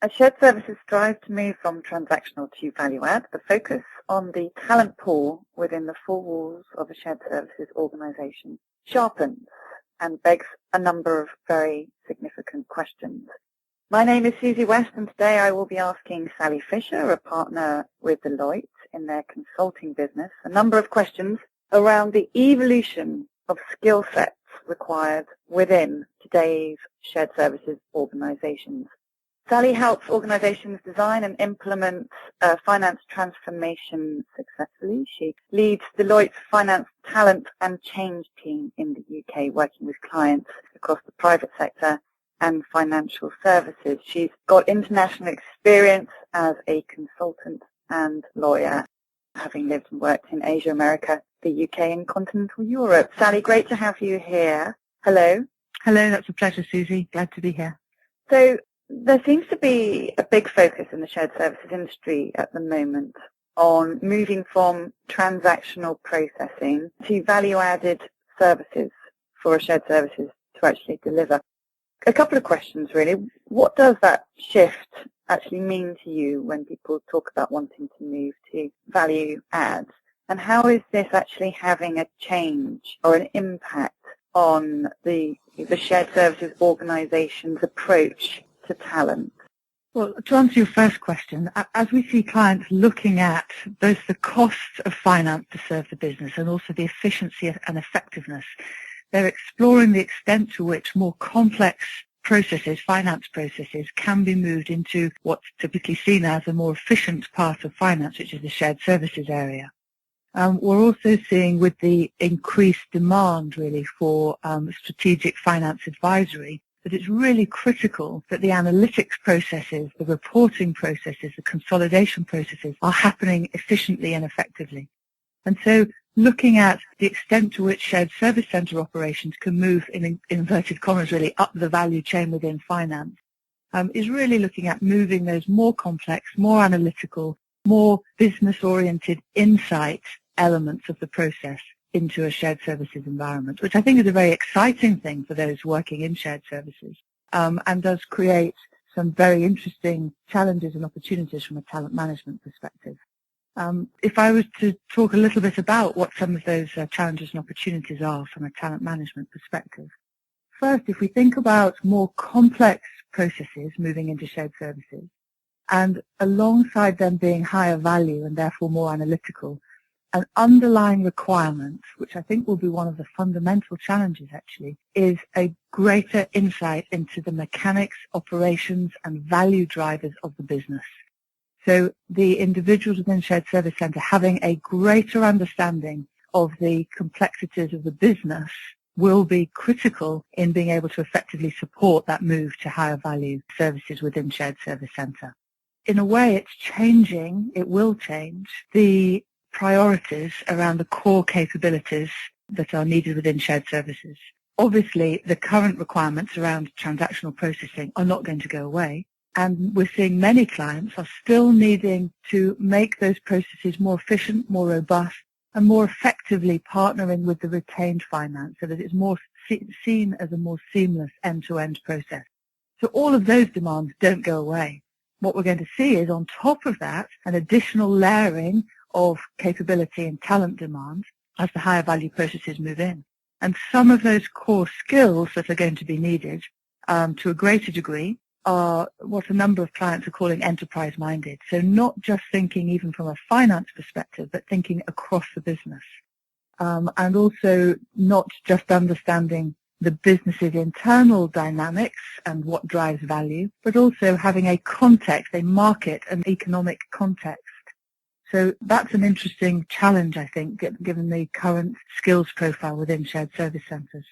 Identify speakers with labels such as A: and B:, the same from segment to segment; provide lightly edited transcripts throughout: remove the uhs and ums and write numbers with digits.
A: As shared services strive to move from transactional to value add, the focus on the talent pool within the four walls of a shared services organisation sharpens and begs a number of very significant questions. My name is Susie West, and today I will be asking Sally Fisher, a partner with Deloitte in their consulting business, a number of questions around the evolution of skill sets required within today's shared services organisations. Sally helps organisations design and implement finance transformation successfully. She leads Deloitte's finance talent and change team in the UK, working with clients across the private sector and financial services. She's got international experience as a consultant and lawyer, having lived and worked in Asia, America, the UK, and continental Europe. Sally, great to have you here. Hello.
B: Hello, that's a pleasure, Susie. Glad to be here.
A: So there seems to be a big focus in the shared services industry at the moment on moving from transactional processing to value-added services for shared services to actually deliver. A couple of questions, really. What does that shift actually mean to you when people talk about wanting to move to value adds? And how is this actually having a change or an impact on the shared services organisation's approach to talent?
B: Well, to answer your first question, as we see clients looking at both the costs of finance to serve the business and also the efficiency and effectiveness, they're exploring the extent to which more complex processes, finance processes, can be moved into what's typically seen as a more efficient part of finance, which is the shared services area. We're also seeing, with the increased demand really for strategic finance advisory, that it's really critical that the analytics processes, the reporting processes, the consolidation processes are happening efficiently and effectively. And so looking at the extent to which shared service centre operations can move, in inverted commas really, up the value chain within finance, is really looking at moving those more complex, more analytical, more business-oriented insight elements of the process into a shared services environment, which I think is a very exciting thing for those working in shared services, and does create some very interesting challenges and opportunities from a talent management perspective. If I was to talk a little bit about what some of those challenges and opportunities are from a talent management perspective. First, if we think about more complex processes moving into shared services, and alongside them being higher value and therefore more analytical, an underlying requirement, which I think will be one of the fundamental challenges actually, is a greater insight into the mechanics, operations and value drivers of the business. So the individuals within shared service centre having a greater understanding of the complexities of the business will be critical in being able to effectively support that move to higher value services within shared service centre. In a way, it's changing, it will change the priorities around the core capabilities that are needed within shared services. Obviously, the current requirements around transactional processing are not going to go away, and we're seeing many clients are still needing to make those processes more efficient, more robust, and more effectively partnering with the retained finance so that it's more seen as a more seamless end-to-end process. So all of those demands don't go away. What we're going to see is, on top of that, an additional layering of capability and talent demand as the higher value processes move in. And some of those core skills that are going to be needed to a greater degree are what a number of clients are calling enterprise-minded. So not just thinking even from a finance perspective, but thinking across the business. And also not just understanding the business's internal dynamics and what drives value, but also having a context, a market, an economic context. So that's an interesting challenge, I think, given the current skills profile within shared service centres.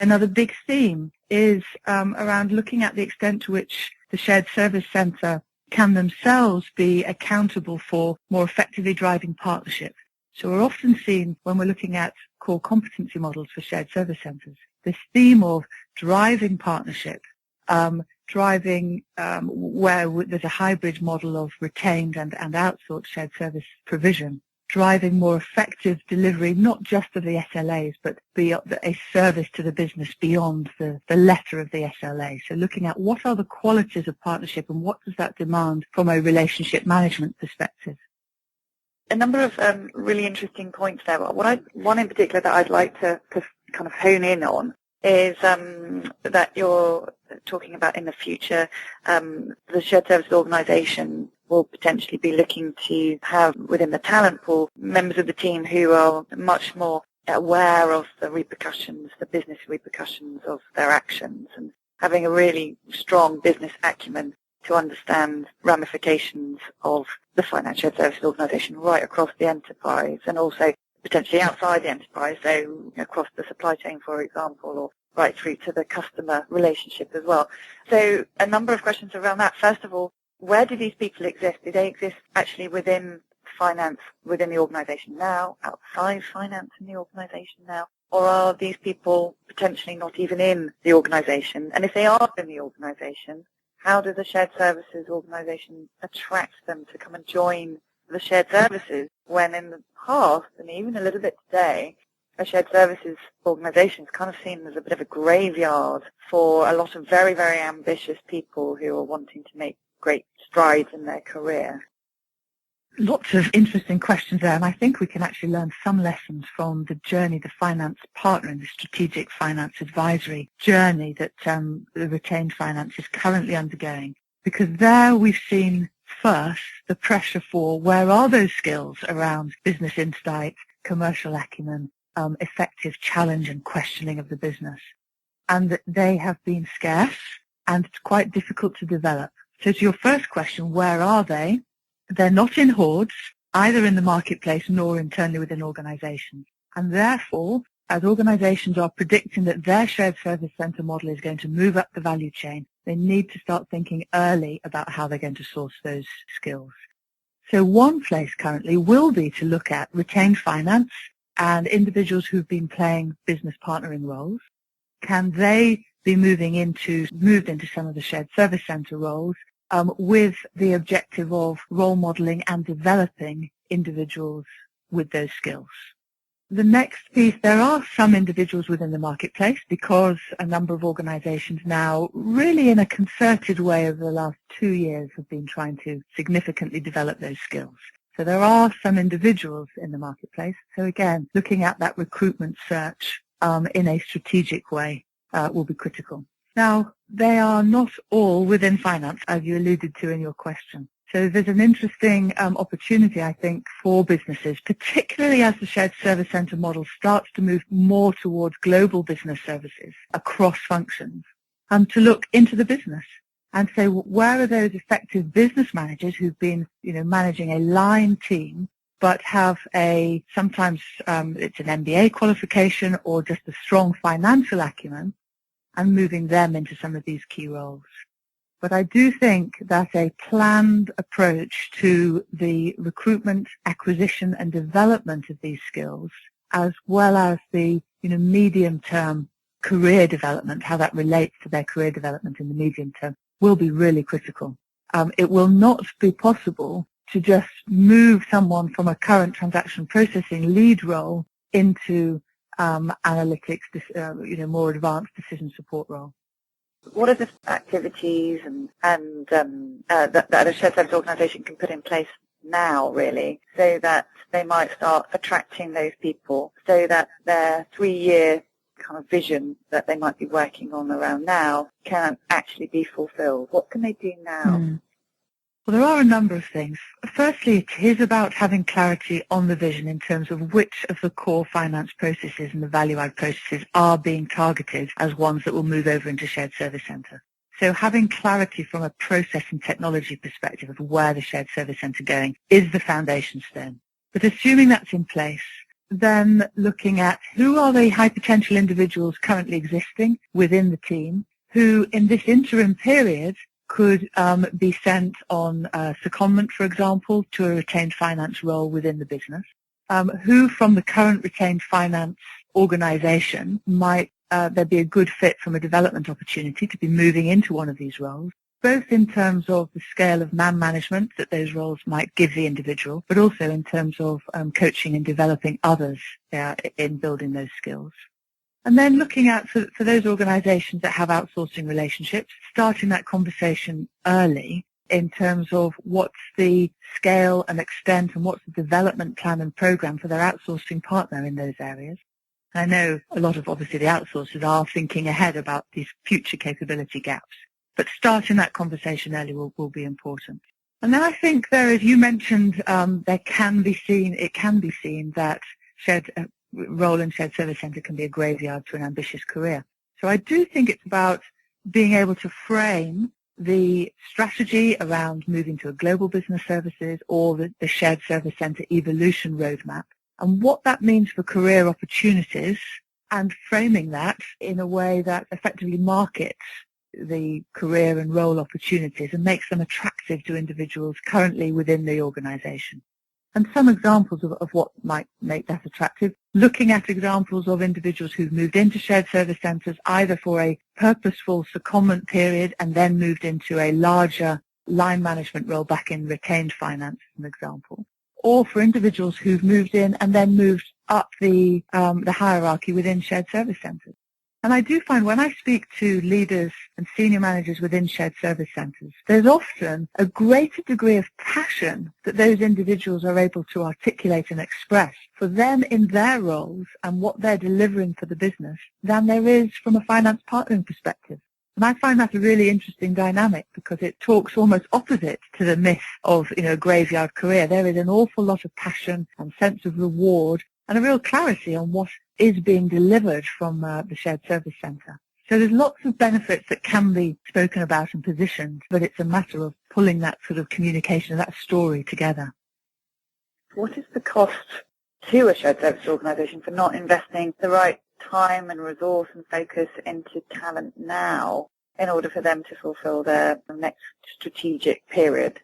B: Another big theme is around looking at the extent to which the shared service centre can themselves be accountable for more effectively driving partnership. So we're often seen, when we're looking at core competency models for shared service centres, this theme of driving partnership, driving where there's a hybrid model of retained and outsourced shared service provision, driving more effective delivery, not just of the SLAs, but be a service to the business beyond the letter of the SLA. So looking at what are the qualities of partnership and what does that demand from a relationship management perspective.
A: A number of really interesting points there. One in particular that I'd like to kind of hone in on is that you're talking about in the future, the shared services organisation will potentially be looking to have within the talent pool members of the team who are much more aware of the repercussions, the business repercussions of their actions, and having a really strong business acumen to understand ramifications of the financial services organisation right across the enterprise and also potentially outside the enterprise, so across the supply chain, for example, or right through to the customer relationship as well. So a number of questions around that. First of all, where do these people exist? Do they exist actually within finance, within the organisation now, outside finance in the organisation now? Or are these people potentially not even in the organisation? And if they are in the organisation, how does the shared services organisation attract them to come and join the shared services when in the past, and even a little bit today, a shared services organisation is kind of seen as a bit of a graveyard for a lot of very, very ambitious people who are wanting to make great strides in their career?
B: Lots of interesting questions there, and I think we can actually learn some lessons from the journey the finance partner in the strategic finance advisory journey that the retained finance is currently undergoing. Because there we've seen first the pressure for where are those skills around business insight, commercial acumen, effective challenge and questioning of the business, and that they have been scarce and quite difficult to develop. So to your first question, where are they? They're not in hordes, either in the marketplace nor internally within organizations. And therefore, as organizations are predicting that their shared service center model is going to move up the value chain, they need to start thinking early about how they're going to source those skills. So one place currently will be to look at retained finance and individuals who've been playing business partnering roles. Can they be moved into some of the shared service center roles with the objective of role modeling and developing individuals with those skills? The next piece, there are some individuals within the marketplace because a number of organizations now really in a concerted way over the last 2 years have been trying to significantly develop those skills. So there are some individuals in the marketplace. So again, looking at that recruitment search in a strategic way will be critical. Now, they are not all within finance, as you alluded to in your question. So there's an interesting opportunity, I think, for businesses, particularly as the shared service center model starts to move more towards global business services across functions, to look into the business and say, where are those effective business managers who've been, managing a line team, but have sometimes it's an MBA qualification or just a strong financial acumen, and moving them into some of these key roles. But I do think that a planned approach to the recruitment, acquisition and development of these skills, as well as the medium-term career development, how that relates to their career development in the medium term, will be really critical. It will not be possible to just move someone from a current transaction processing lead role into analytics, more advanced decision support role.
A: What are the activities that a shared service organisation can put in place now, really, so that they might start attracting those people, so that their 3-year kind of vision that they might be working on around now can actually be fulfilled? What can they do now?
B: Well, there are a number of things. Firstly, it is about having clarity on the vision in terms of which of the core finance processes and the value-add processes are being targeted as ones that will move over into shared service center. So having clarity from a process and technology perspective of where the shared service center going is the foundation stone. But assuming that's in place, then looking at who are the high potential individuals currently existing within the team who in this interim period could be sent on secondment, for example, to a retained finance role within the business, who from the current retained finance organization might there be a good fit from a development opportunity to be moving into one of these roles, both in terms of the scale of man management that those roles might give the individual, but also in terms of coaching and developing others in building those skills. And then looking at, for those organizations that have outsourcing relationships, starting that conversation early in terms of what's the scale and extent and what's the development plan and program for their outsourcing partner in those areas. I know a lot of, obviously, the outsourcers are thinking ahead about these future capability gaps, but starting that conversation early will be important. And then I think you mentioned, it can be seen that role in shared service centre can be a graveyard to an ambitious career. So I do think it's about being able to frame the strategy around moving to a global business services or the shared service centre evolution roadmap and what that means for career opportunities, and framing that in a way that effectively markets the career and role opportunities and makes them attractive to individuals currently within the organisation. And some examples of what might make that attractive, looking at examples of individuals who've moved into shared service centres either for a purposeful secondment period and then moved into a larger line management role back in retained finance, as an example, or for individuals who've moved in and then moved up the hierarchy within shared service centres. And I do find when I speak to leaders and senior managers within shared service centres, there's often a greater degree of passion that those individuals are able to articulate and express for them in their roles and what they're delivering for the business than there is from a finance partnering perspective. And I find that a really interesting dynamic because it talks almost opposite to the myth of, a graveyard career. There is an awful lot of passion and sense of reward and a real clarity on what is being delivered from the shared service centre. So there's lots of benefits that can be spoken about and positioned, but it's a matter of pulling that sort of communication, that story together.
A: What is the cost to a shared service organisation for not investing the right time and resource and focus into talent now in order for them to fulfil their next strategic period?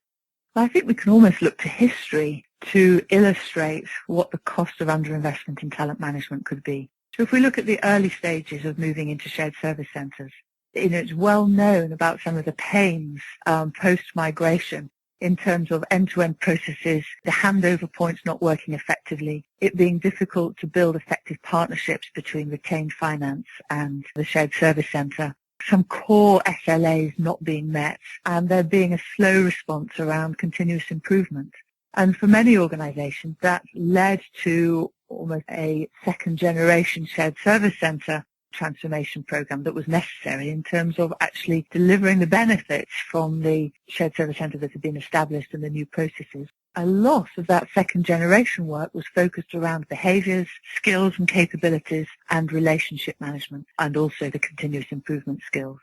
B: I think we can almost look to history to illustrate what the cost of underinvestment in talent management could be. So if we look at the early stages of moving into shared service centres, it's well known about some of the pains post-migration in terms of end-to-end processes, the handover points not working effectively, it being difficult to build effective partnerships between retained finance and the shared service centre, some core SLAs not being met, and there being a slow response around continuous improvement. And for many organisations, that led to almost a second-generation shared service centre transformation program that was necessary in terms of actually delivering the benefits from the shared service centre that had been established and the new processes. A lot of that second-generation work was focused around behaviours, skills and capabilities, and relationship management, and also the continuous improvement skills.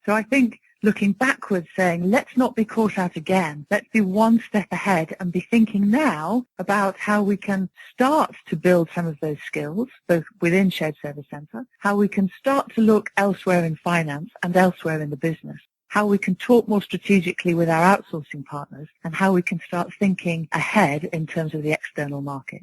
B: So I think looking backwards, saying, let's not be caught out again. Let's be one step ahead and be thinking now about how we can start to build some of those skills, both within shared service centre, how we can start to look elsewhere in finance and elsewhere in the business, how we can talk more strategically with our outsourcing partners, and how we can start thinking ahead in terms of the external market.